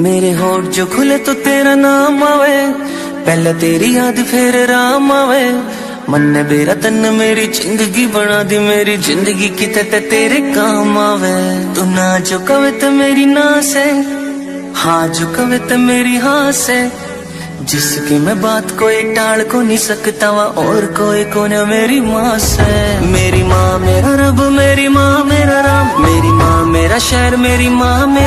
मेरे होठ जो खुले तो तेरा नाम आवे, पहले तेरी याद फिर राम आवे। मन ने मेरा तन मेरी जिंदगी बना दी, मेरी जिंदगी किते ते तेरे काम आवे। तू ना जो कवे तो मेरी ना से, हाँ जो कवे तो मेरी हाँ से। जिसकी मैं बात कोई टाल को नहीं सकता वा, और कोई को न मेरी माँ से। मेरी माँ मेरा रब, मेरी माँ मेरा राम, मेरी माँ मेरा शहर, मेरी माँ